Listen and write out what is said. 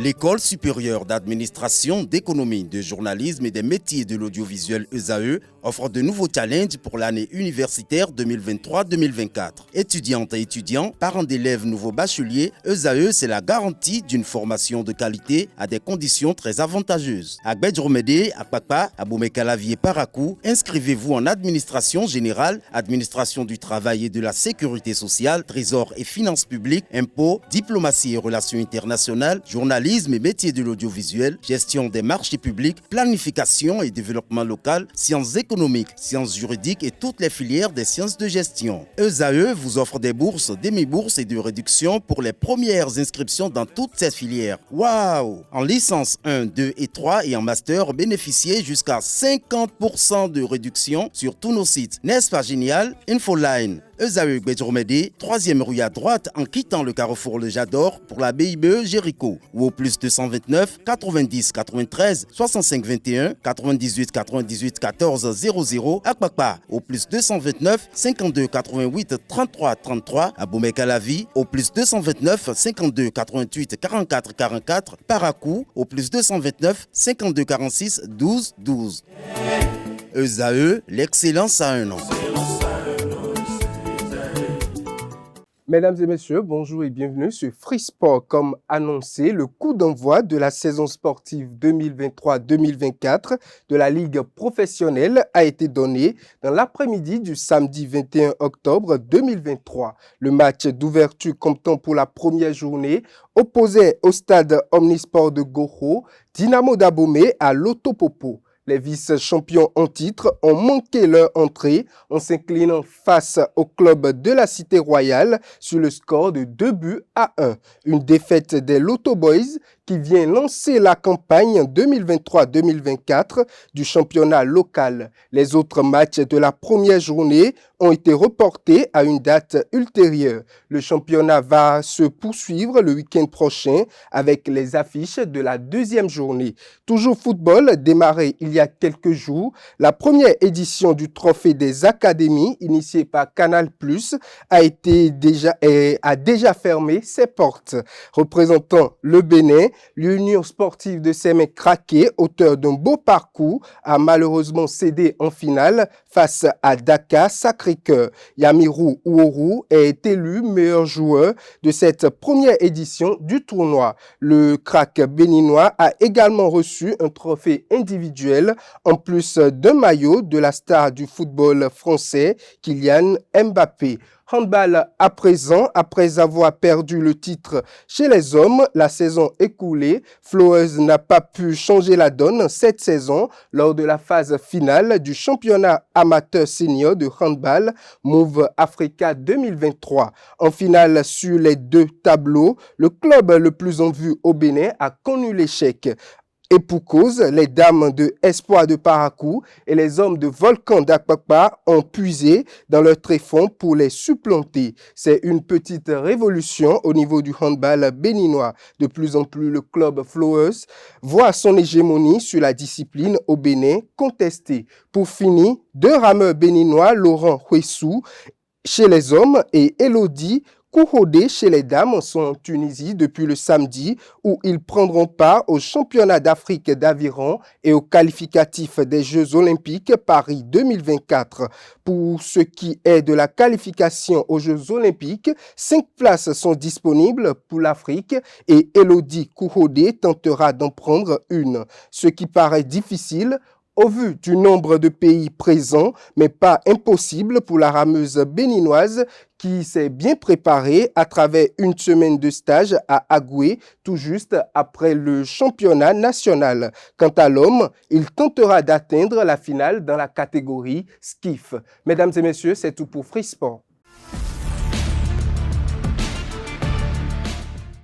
L'École supérieure d'administration, d'économie, de journalisme et des métiers de l'audiovisuel ESAE offre de nouveaux challenges pour l'année universitaire 2023-2024. Étudiantes et étudiants, parents d'élèves nouveaux bacheliers, ESAE, c'est la garantie d'une formation de qualité à des conditions très avantageuses. À Gbedjromede, à Papa, à Boumekalavi et Parakou, inscrivez-vous en administration générale, administration du travail et de la sécurité sociale, trésor et finances publiques, impôts, diplomatie et relations internationales, journalisme et métiers de l'audiovisuel, gestion des marchés publics, planification et développement local, sciences économiques, sciences juridiques et toutes les filières des sciences de gestion. ESAE vous offre des bourses, demi-bourses et de réductions pour les premières inscriptions dans toutes ces filières. Waouh! En licence 1, 2 et 3 et en master, bénéficiez jusqu'à 50% de réduction sur tous nos sites. N'est-ce pas génial? Infoline. ESAE Gbedjromede, 3e rue à droite en quittant le carrefour Le Jador pour la BIBE Jéricho ou au plus 229 90 93 65 21 98 98 14 00 à Kpakpa au plus 229 52 88 33 33 à Boumekalavi au plus 229 52 88 44 44 Parakou au plus 229 52 46 12 12. ESAE, l'excellence à un nom. Mesdames et messieurs, bonjour et bienvenue sur Free Sport. Comme annoncé, le coup d'envoi de la saison sportive 2023-2024 de la Ligue professionnelle a été donné dans l'après-midi du samedi 21 octobre 2023. Le match d'ouverture comptant pour la première journée opposait au stade Omnisport de Goro, Dynamo d'Abomey à Lotopopo. Les vice-champions en titre ont manqué leur entrée en s'inclinant face au club de la Cité Royale sur le score de 2-1. Une défaite des Loto Boys qui vient lancer la campagne 2023-2024 du championnat local. Les autres matchs de la première journée ont été reportés à une date ultérieure. Le championnat va se poursuivre le week-end prochain avec les affiches de la deuxième journée. Toujours football, démarré il y a quelques jours, la première édition du Trophée des Académies, initiée par Canal+, a déjà fermé ses portes. Représentant le Bénin, l'Union sportive de Sémé-Craqué, auteur d'un beau parcours, a malheureusement cédé en finale face à Dakar Sacré-Cœur. Yamirou Ouourou est élu meilleur joueur de cette première édition du tournoi. Le crack béninois a également reçu un trophée individuel en plus d'un maillot de la star du football français, Kylian Mbappé. Handball à présent, après avoir perdu le titre chez les hommes la saison écoulée, Flowers n'a pas pu changer la donne cette saison lors de la phase finale du championnat amateur senior de handball Move Africa 2023. En finale sur les deux tableaux, le club le plus en vue au Bénin a connu l'échec. Et pour cause, les dames de Espoir de Parakou et les hommes de Volcan d'Akpakpa ont puisé dans leur tréfonds pour les supplanter. C'est une petite révolution au niveau du handball béninois. De plus en plus, le club Flowers voit son hégémonie sur la discipline au Bénin contestée. Pour finir, deux rameurs béninois, Laurent Huessou chez les hommes et Elodie Kouhodé chez les dames sont en Tunisie depuis le samedi où ils prendront part au championnat d'Afrique d'aviron et au qualificatif des Jeux olympiques Paris 2024. Pour ce qui est de la qualification aux Jeux olympiques, 5 places sont disponibles pour l'Afrique et Elodie Kouhodé tentera d'en prendre une. Ce qui paraît difficile au vu du nombre de pays présents, mais pas impossible pour la rameuse béninoise qui s'est bien préparée à travers une semaine de stage à Agoué, tout juste après le championnat national. Quant à l'homme, il tentera d'atteindre la finale dans la catégorie skiff. Mesdames et messieurs, c'est tout pour Free Sport.